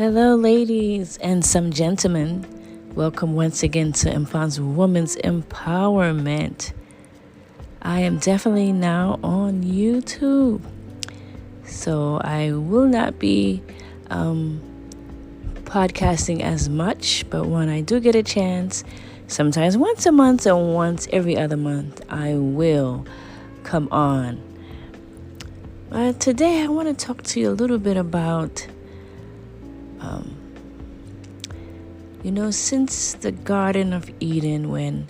Hello, ladies and some gentlemen. Welcome once again to Mfan's Women's Empowerment. I am definitely now on YouTube, so I will not be podcasting as much, but when I do get a chance, sometimes once a month or once every other month, I will come on. Today I want to talk to you a little bit about since the Garden of Eden, when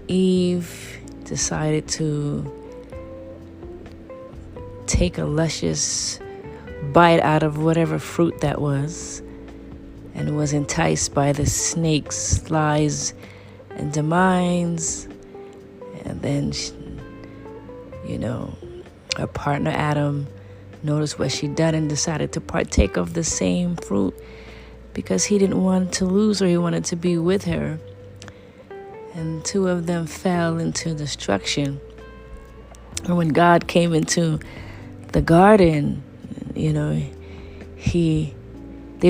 Eve decided to take a luscious bite out of whatever fruit that was, and was enticed by the snake's lies and demands, and then her partner Adam noticed what she'd done and decided to partake of the same fruit because he didn't want to lose her. He wanted to be with her. And two of them fell into destruction. And when God came into the garden, they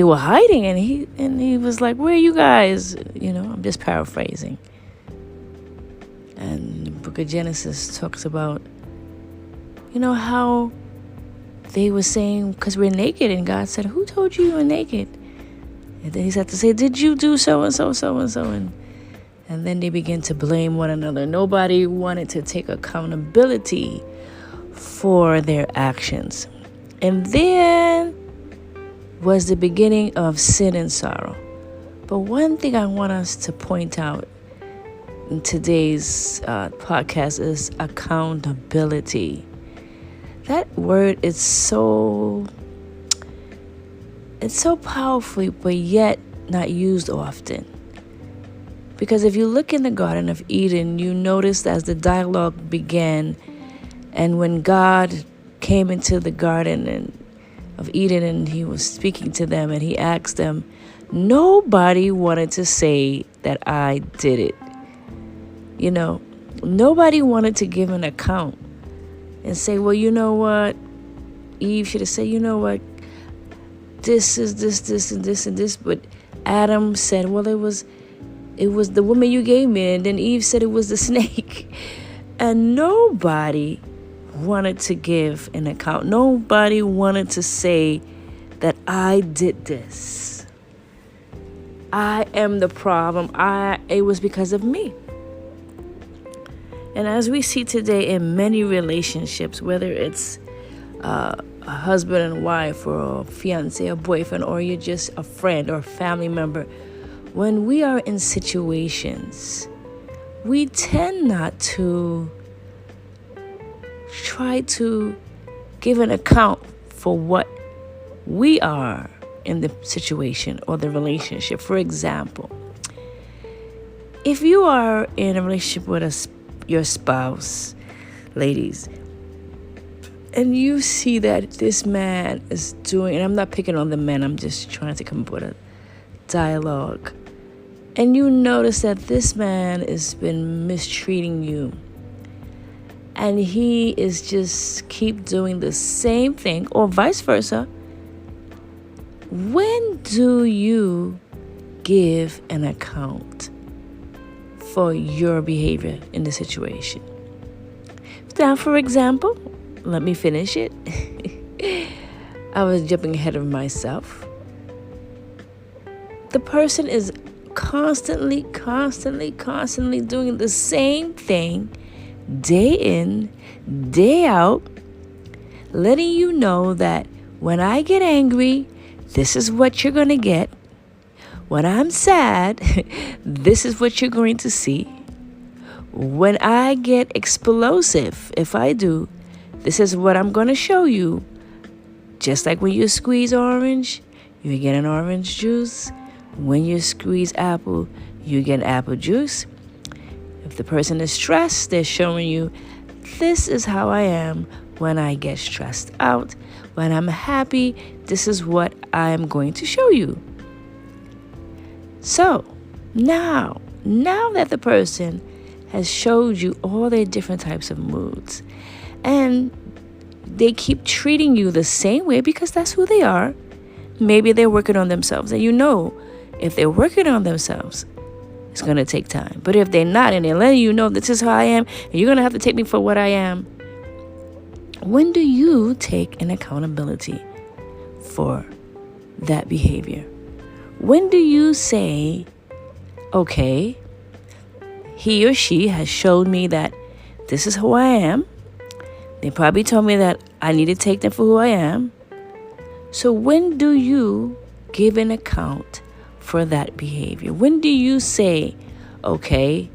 were hiding, and he was like, "Where are you guys?" I'm just paraphrasing. And the book of Genesis talks about, how they were saying, because we're naked, and God said, "Who told you were naked?" And then he had to say, "Did you do so and so, so and so?" And then they began to blame one another. Nobody wanted to take accountability for their actions. And then was the beginning of sin and sorrow. But one thing I want us to point out in today's podcast is accountability. That word is so powerful, but yet not used often. Because if you look in the Garden of Eden, you notice as the dialogue began, and when God came into the Garden of Eden and he was speaking to them and he asked them, nobody wanted to say that I did it. Nobody wanted to give an account and say, well, you know what? Eve should have said, you know what? This is this and this and this. But Adam said, well, it was the woman you gave me. And then Eve said it was the snake. And nobody wanted to give an account. Nobody wanted to say that I did this. I am the problem. It was because of me. And as we see today in many relationships, whether it's a husband and wife, or a fiance or boyfriend, or you're just a friend or a family member, when we are in situations, we tend not to try to give an account for what we are in the situation or the relationship. For example, if you are in a relationship with your spouse, ladies, and you see that this man is doing, and I'm not picking on the men, I'm just trying to come up with a dialogue, and you notice that this man has been mistreating you, and he is just keep doing the same thing, or vice versa, when do you give an account for your behavior in the situation? Now, for example, let me finish it. I was jumping ahead of myself. The person is constantly doing the same thing day in, day out, letting you know that when I get angry, this is what you're going to get. When I'm sad, this is what you're going to see. When I get explosive, if I do, this is what I'm going to show you. Just like when you squeeze orange, you get an orange juice. When you squeeze apple, you get apple juice. If the person is stressed, they're showing you, this is how I am when I get stressed out. When I'm happy, this is what I am going to show you. So now that the person has showed you all their different types of moods, and they keep treating you the same way because that's who they are, maybe they're working on themselves. And if they're working on themselves, it's going to take time. But if they're not, and they're letting you know this is how I am, and you're going to have to take me for what I am, when do you take an accountability for that behavior? When do you say, okay, he or she has showed me that this is who I am. They probably told me that I need to take them for who I am. So when do you give an account for that behavior? When do you say, okay,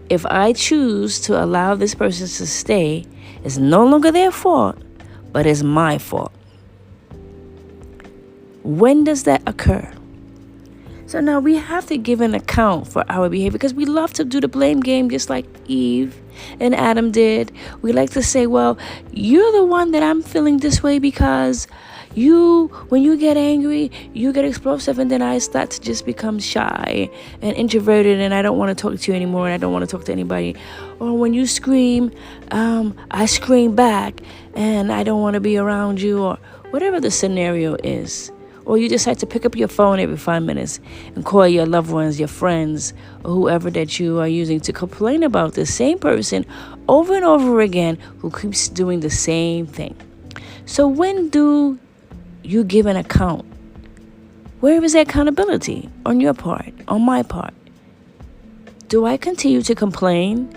if I choose to allow this person to stay, it's no longer their fault, but it's my fault? When does that occur? So now we have to give an account for our behavior, because we love to do the blame game just like Eve and Adam did. We like to say, well, you're the one that I'm feeling this way because when you get angry, you get explosive, and then I start to just become shy and introverted, and I don't want to talk to you anymore, and I don't want to talk to anybody. Or when you scream, I scream back, and I don't want to be around you, or whatever the scenario is. Or you decide to pick up your phone every 5 minutes and call your loved ones, your friends, or whoever that you are using to complain about the same person over and over again who keeps doing the same thing. So when do you give an account? Where is the accountability on your part, on my part? Do I continue to complain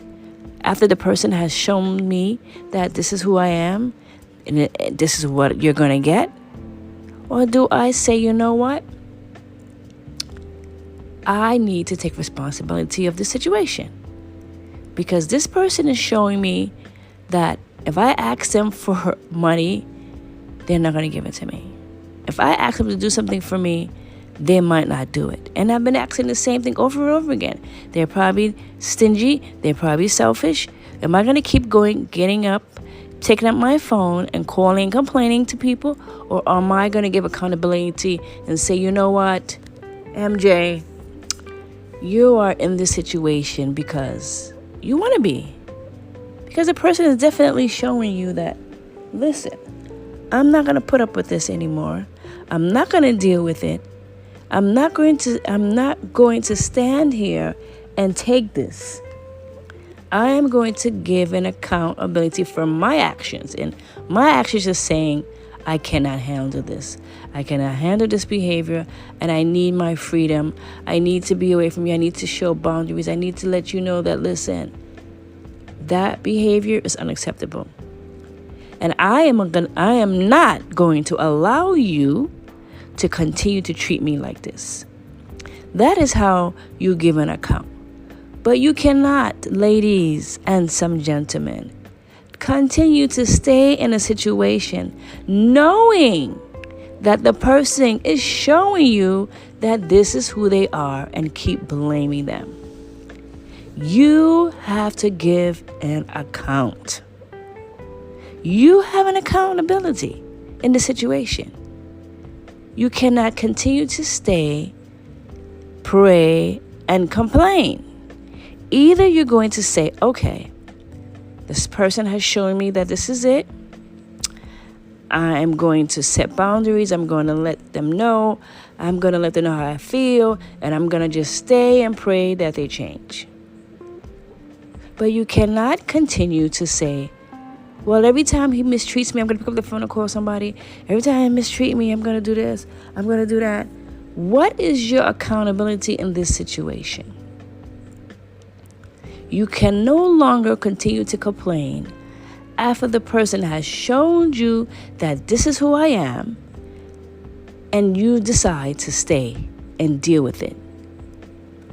after the person has shown me that this is who I am and this is what you're going to get? Or do I say, you know what? I need to take responsibility of the situation, because this person is showing me that if I ask them for money, they're not going to give it to me. If I ask them to do something for me, they might not do it. And I've been asking the same thing over and over again. They're probably stingy. They're probably selfish. Am I going to keep getting up, taking up my phone and calling and complaining to people? Or am I going to give accountability and say, you know what, MJ, you are in this situation because you want to be. Because the person is definitely showing you that, listen, I'm not going to put up with this anymore. I'm not going to deal with it. I'm not going to stand here and take this. I am going to give an accountability for my actions. And my actions are saying, I cannot handle this. I cannot handle this behavior, and I need my freedom. I need to be away from you. I need to show boundaries. I need to let you know that, listen, that behavior is unacceptable. And I am not going to allow you to continue to treat me like this. That is how you give an account. But you cannot, ladies and some gentlemen, continue to stay in a situation knowing that the person is showing you that this is who they are and keep blaming them. You have to give an account. You have an accountability in the situation. You cannot continue to stay, pray, and complain. Either you're going to say, okay, this person has shown me that this is it. I am going to set boundaries. I'm going to let them know. I'm going to let them know how I feel. And I'm going to just stay and pray that they change. But you cannot continue to say, well, every time he mistreats me, I'm going to pick up the phone and call somebody. Every time he mistreats me, I'm going to do this. I'm going to do that. What is your accountability in this situation? You can no longer continue to complain after the person has shown you that this is who I am, and you decide to stay and deal with it.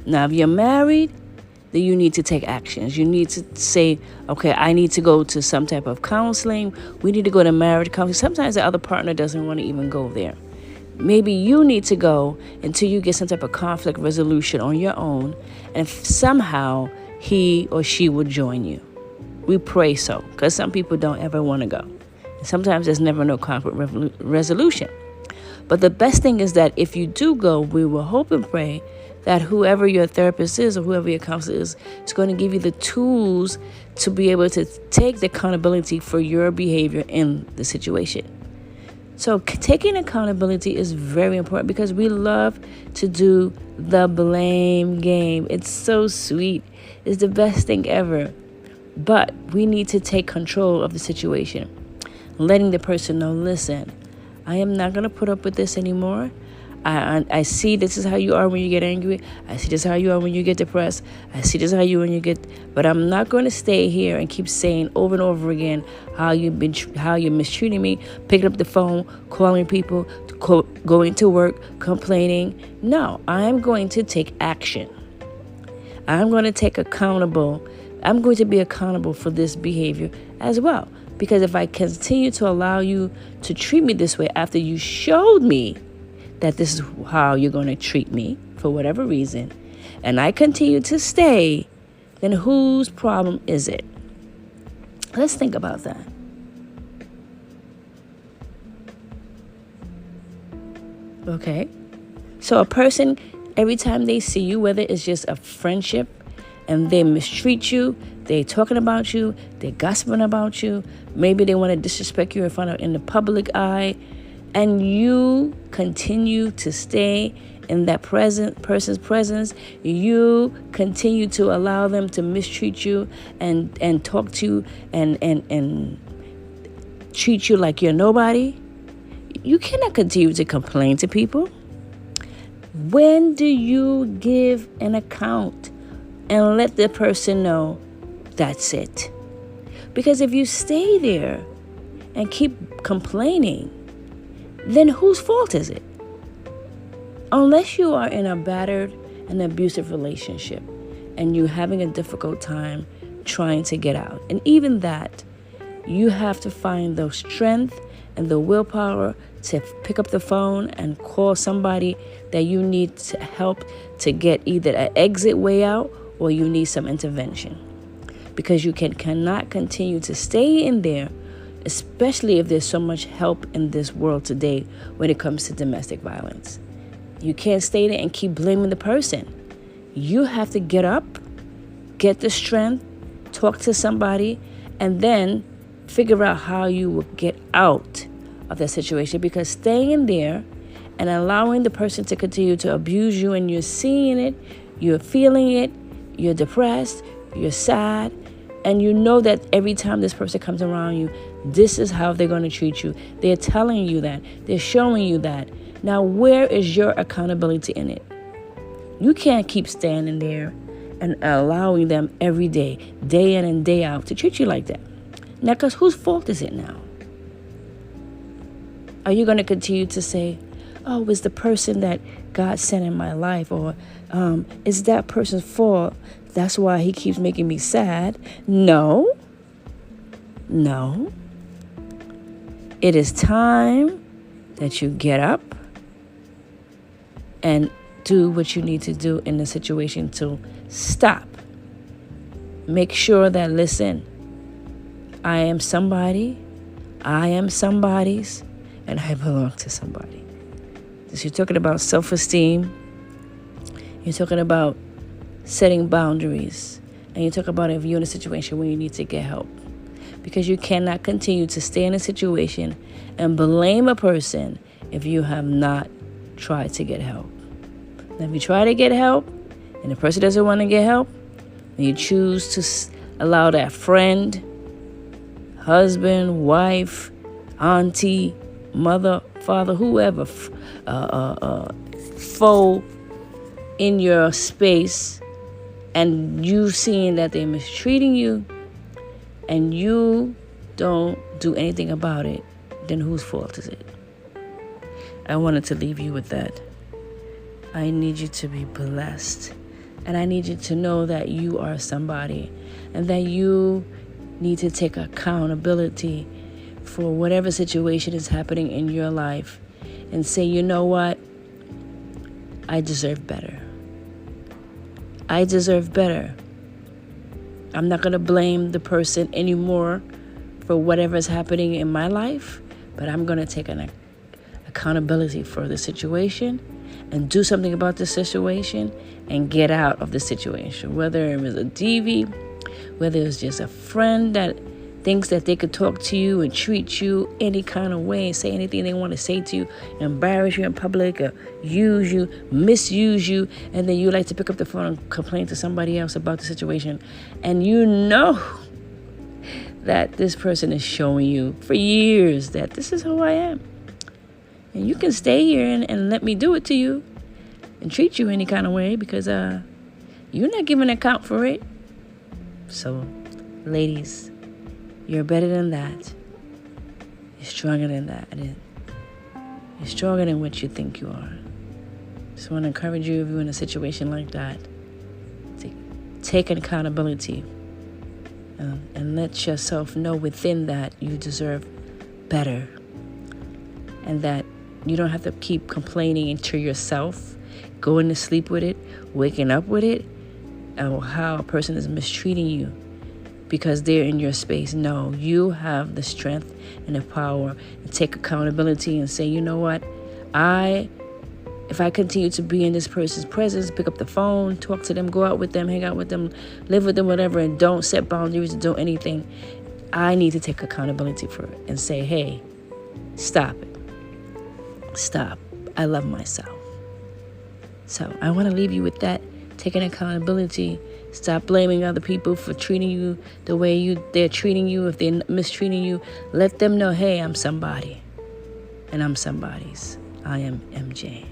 Now, if you're married, then you need to take actions. You need to say, okay, I need to go to some type of counseling. We need to go to marriage counseling. Sometimes the other partner doesn't want to even go there. Maybe you need to go until you get some type of conflict resolution on your own, and if somehow he or she will join you. We pray so, because some people don't ever want to go. Sometimes there's never no conflict resolution. But the best thing is that if you do go, we will hope and pray that whoever your therapist is or whoever your counselor is going to give you the tools to be able to take the accountability for your behavior in the situation. So taking accountability is very important because we love to do the blame game. It's so sweet. It's the best thing ever. But we need to take control of the situation, letting the person know, listen, I am not going to put up with this anymore. I see this is how you are when you get angry. I see this is how you are when you get depressed. I see this is how you when you get. But I'm not going to stay here and keep saying over and over again how you're mistreating me, picking up the phone, calling people, going to work, complaining. No, I'm going to take action. I'm going to I'm going to be accountable for this behavior as well. Because if I continue to allow you to treat me this way after you showed me that this is how you're going to treat me for whatever reason, and I continue to stay, then whose problem is it? Let's think about that. Okay? So a person, every time they see you, whether it's just a friendship and they mistreat you, they're talking about you, they're gossiping about you, maybe they want to disrespect you in the public eye, and you continue to stay in that person's presence, you continue to allow them to mistreat you and talk to you and treat you like you're nobody, you cannot continue to complain to people. When do you give an account and let the person know that's it? Because if you stay there and keep complaining, then whose fault is it? Unless you are in a battered and abusive relationship and you're having a difficult time trying to get out. And even that, you have to find the strength and the willpower to pick up the phone and call somebody that you need to help to get either an exit way out or you need some intervention. Because you cannot continue to stay in there, especially if there's so much help in this world today when it comes to domestic violence. You can't stay there and keep blaming the person. You have to get up, get the strength, talk to somebody, and then figure out how you will get out of that situation. Because staying there and allowing the person to continue to abuse you, and you're seeing it, you're feeling it, you're depressed, you're sad, and you know that every time this person comes around you, this is how they're going to treat you. They're telling you that. They're showing you that. Now, where is your accountability in it? You can't keep standing there and allowing them every day, day in and day out, to treat you like that. Now, because whose fault is it now? Are you going to continue to say, oh, it's the person that God sent in my life, or it's that person's fault, that's why he keeps making me sad? No. It is time that you get up and do what you need to do in the situation to stop. Make sure that, listen, I am somebody, I am somebody's, and I belong to somebody. So you're talking about self-esteem, you're talking about setting boundaries, and you talk about if you're in a situation where you need to get help. Because you cannot continue to stay in a situation and blame a person if you have not tried to get help. Now, if you try to get help and the person doesn't want to get help, and you choose to allow that friend, husband, wife, auntie, mother, father, whoever, foe in your space, and you seeing that they're mistreating you, and you don't do anything about it, then whose fault is it? I wanted to leave you with that. I need you to be blessed. And I need you to know that you are somebody, and that you need to take accountability for whatever situation is happening in your life and say, you know what? I deserve better. I deserve better. I'm not going to blame the person anymore for whatever's happening in my life, but I'm going to take an accountability for the situation and do something about the situation and get out of the situation. Whether it was a DV, whether it was just a friend that thinks that they could talk to you and treat you any kind of way and say anything they want to say to you, embarrass you in public or use you, misuse you, and then you like to pick up the phone and complain to somebody else about the situation, and you know that this person is showing you for years that this is who I am, and you can stay here and let me do it to you and treat you any kind of way because you're not giving account for it. So, ladies, you're better than that. You're stronger than that. You're stronger than what you think you are. Just want to encourage you, if you're in a situation like that, to take accountability and let yourself know within that you deserve better, and that you don't have to keep complaining to yourself, going to sleep with it, waking up with it, or how a person is mistreating you because they're in your space. No, you have the strength and the power to take accountability and say, you know what, if I continue to be in this person's presence, pick up the phone, talk to them, go out with them, hang out with them, live with them, whatever, and don't set boundaries and do anything, I need to take accountability for it and say, hey, stop it. Stop. I love myself. So I want to leave you with that. Taking accountability. Stop blaming other people for treating you the way they're treating you. If they're mistreating you, let them know, hey, I'm somebody. And I'm somebody's. I am MJ.